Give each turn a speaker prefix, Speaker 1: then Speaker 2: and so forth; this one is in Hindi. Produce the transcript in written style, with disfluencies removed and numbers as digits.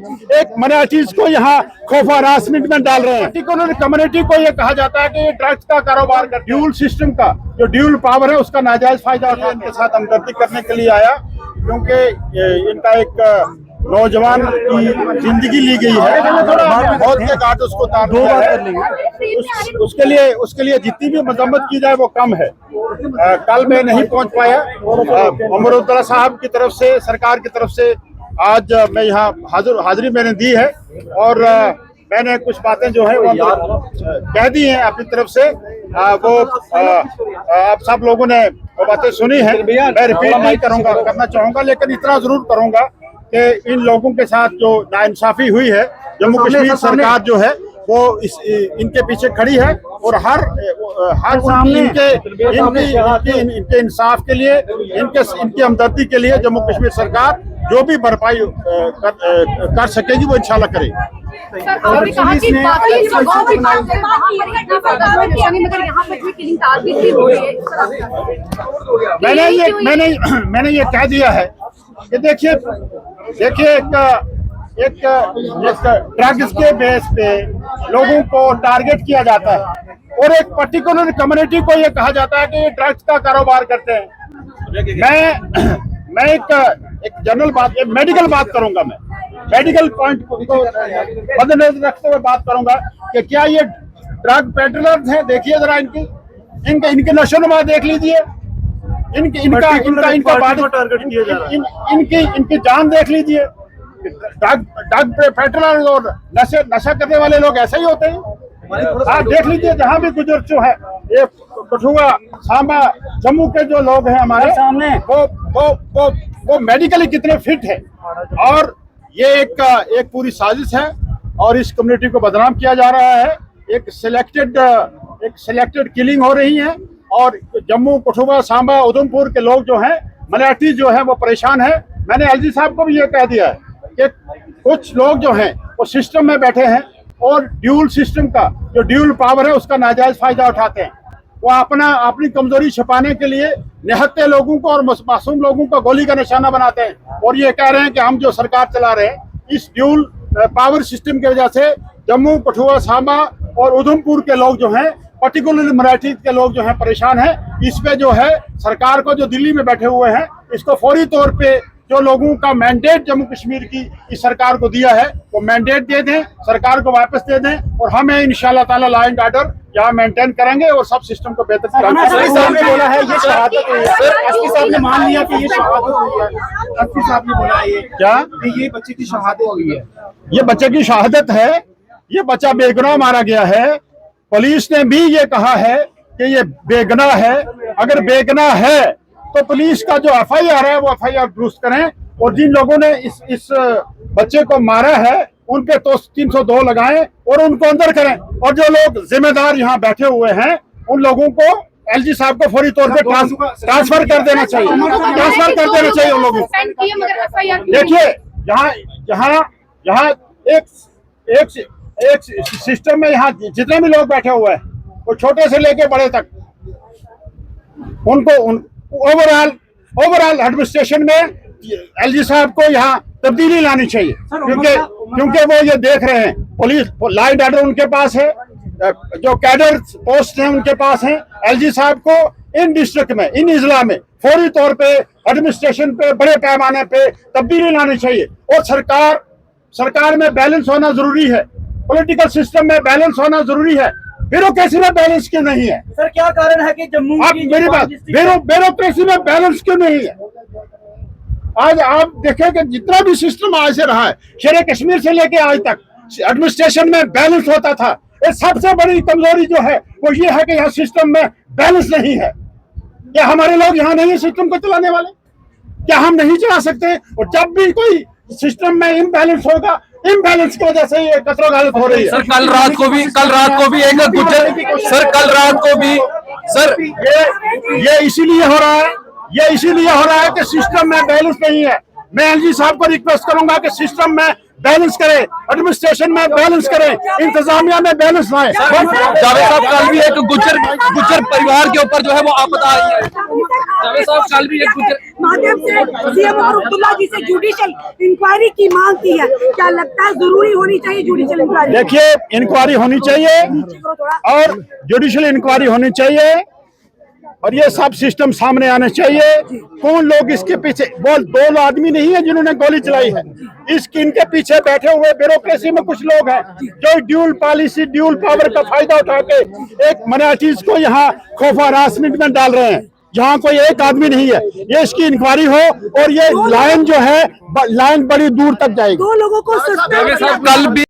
Speaker 1: एक माइनॉरिटीज को यहाँ खौफ हरासमेंट में डाल रहे हैं। पर्टिकुलर कम्युनिटी को ये कहा जाता है कि ये ड्रग्स का कारोबार कर, ड्यूल सिस्टम का जो ड्यूल पावर है उसका नाजायज फायदा उठा इनके साथ हमदर्दी करने के लिए आया, क्योंकि इनका एक नौजवान की जिंदगी ली गई है, मौत के घाट उसको उतार दिया है। उसके लिए जितनी भी मजम्मत की जाए वो कम है। कल मैं नहीं पहुंच पाया, अमरुद्दौला साहब की तरफ से, सरकार की तरफ से आज मैं यहाँ हाजिरी मैंने दी है और मैंने कुछ बातें जो है वो कह दी हैं अपनी तरफ से। वो आप सब लोगों ने वो बातें सुनी है, मैं रिपीट नहीं करना चाहूंगा, लेकिन इतना जरूर करूंगा कि इन लोगों के साथ जो नाइंसाफी हुई है, जम्मू कश्मीर सरकार जो है वो इनके पीछे खड़ी है और हर इनके इंसाफ के लिए, इनकी हमदर्दी के लिए जम्मू कश्मीर सरकार जो भी भरपाई कर सकेगी वो इंशाल्लाह करेगी। मैंने ये कह दिया है कि देखिए एक ड्रग्स के बेस पे लोगों को टारगेट किया जाता है और एक पर्टिकुलर कम्युनिटी को ये कहा जाता है कि ये ड्रग्स का कारोबार करते हैं। मैं एक जनरल बात, मेडिकल बात करूंगा, मैं मेडिकल पॉइंट को मद्देनजर रखते हुए बात करूंगा कि क्या ये ड्रग पेडलर्स हैं। देखिए जरा इनके नशोनुमा देख लीजिए, इनकी जान देख लीजिए। ड्रग पेडलर्स और नशा करने वाले लोग ऐसे ही होते हैं। आप देख लीजिए जहां भी गुजर है, ये कठुआ, सांबा, जम्मू के जो लोग हैं हमारे सामने, वो मेडिकली कितने फिट है। और ये एक पूरी साजिश है और इस कम्युनिटी को बदनाम किया जा रहा है। एक सिलेक्टेड किलिंग हो रही है और जम्मू, कठुआ, सांबा, उधमपुर के लोग जो हैं, माइनॉरिटी जो है वो परेशान है। मैंने एलजी साहब को भी ये कह दिया है कि कुछ लोग जो हैं वो सिस्टम में बैठे हैं और ड्यूल सिस्टम का जो ड्यूल पावर है उसका नाजायज फायदा उठाते हैं। वो अपनी कमजोरी छिपाने के लिए निहत्थे लोगों को और मासूम लोगों को गोली का निशाना बनाते हैं और ये कह रहे हैं कि हम जो सरकार चला रहे हैं, इस ड्यूल पावर सिस्टम की वजह से जम्मू, कठुआ, सांबा और उधमपुर के लोग जो हैं, पर्टिकुलरली मराठी के लोग जो हैं परेशान हैं। इस पे जो है सरकार को, जो दिल्ली में बैठे हुए हैं, इसको फौरी तौर पे जो लोगों का मैंडेट जम्मू कश्मीर की इस सरकार को दिया है वो मैंडेट दे दें, सरकार को वापस दे दें और हमें इंशाल्लाह ताला लॉ एंड ऑर्डर यहाँ मेंटेन करेंगे और सब सिस्टम को बेहतर बोला है। ये शहादत हुई है, एसपी साहब ने मान लिया कि ये शहादत हुई है। एसपी साहब ने बोला ये क्या, ये बच्चे की शहादत हुई है। ये बच्चे की शहादत है, ये बच्चा बेगुनाह मारा गया है। पुलिस ने भी ये कहा है कि ये बेगुनाह है। अगर बेगुनाह है तो पुलिस का जो एफआईआर है वो एफआईआर दुरुस्त करें और जिन लोगों ने इस बच्चे को मारा है उन पे तो 302 लगाएं और उनको अंदर करें और जो लोग जिम्मेदार यहाँ बैठे हुए हैं उन लोगों को एलजी साहब को फौरी तौर पे ट्रांसफर कर देना चाहिए, उन लोगों को। देखिए यहाँ एक सिस्टम में यहाँ जितने भी लोग बैठे हुए हैं वो छोटे से लेके बड़े तक, उनको ओवरऑल एडमिनिस्ट्रेशन में एलजी साहब को यहाँ तब्दीली लानी चाहिए, क्योंकि वो ये देख रहे हैं पुलिस लॉ एंड ऑर्डर उनके पास है, जो कैडर पोस्ट हैं उनके पास हैं। एलजी साहब को इन डिस्ट्रिक्ट में, इन इजला में फौरी तौर पे एडमिनिस्ट्रेशन पे बड़े पैमाने पे तब्दीली लानी चाहिए और सरकार में बैलेंस होना जरूरी है, पॉलिटिकल सिस्टम में बैलेंस होना जरूरी है। ब्यूरोक्रेसी में बैलेंस क्यों नहीं है
Speaker 2: सर? क्या कारण है कि जम्मू की
Speaker 1: मेरी बात, ब्यूरोक्रेसी में बैलेंस क्यों नहीं है? आज आप देखें कि जितना भी सिस्टम आज से रहा है, शेर कश्मीर से लेके आज तक एडमिनिस्ट्रेशन में बैलेंस होता था। ये सबसे बड़ी कमजोरी जो है वो ये है कि यहाँ सिस्टम में बैलेंस नहीं है। क्या हमारे लोग यहाँ नहीं है सिस्टम को चलाने वाले? क्या हम नहीं चला सकते? और जब भी कोई सिस्टम में इम्बैलेंस होगा, इम्बैलेंस की वजह से ये कचरा गालत हो रही है।
Speaker 3: सर कल रात को भी एक गुजर, सर कल रात को भी सर
Speaker 1: ये इसीलिए हो रहा है कि सिस्टम में बैलेंस नहीं है। मैं एलजी साहब को रिक्वेस्ट करूंगा कि सिस्टम में बैलेंस करें, एडमिनिस्ट्रेशन में बैलेंस करें, इंतजामिया में बैलेंस लाएं।
Speaker 3: जावेद साहब कल भी एक गुजर परिवार के ऊपर जो है वो आपदा आई है। जावेद साहब कल भी एक गुजर
Speaker 4: माध्यम से सीएम उमर अब्दुल्ला जी से जुडिशियल इंक्वायरी की मांग की है। क्या लगता है जरूरी होनी चाहिए जुडिशियल इंक्वायरी?
Speaker 1: देखिए, इंक्वायरी होनी चाहिए और जुडिशियल इंक्वायरी होनी चाहिए और ये सब सिस्टम सामने आने चाहिए। कौन लोग इसके पीछे, वो दो आदमी नहीं है जिन्होंने गोली चलाई है, इनके पीछे बैठे हुए ब्यूरोक्रेसी में कुछ लोग हैं जो ड्यूल पॉलिसी, ड्यूल पावर का फायदा उठा के एक माइनॉरिटीज को यहाँ खौफ हरासमेंट में डाल रहे हैं, जहाँ कोई एक आदमी नहीं है। ये इसकी इंक्वायरी हो और ये लाइन जो है, लाइन बड़ी दूर तक जाएगी।
Speaker 4: 2 लोगों को
Speaker 3: कल भी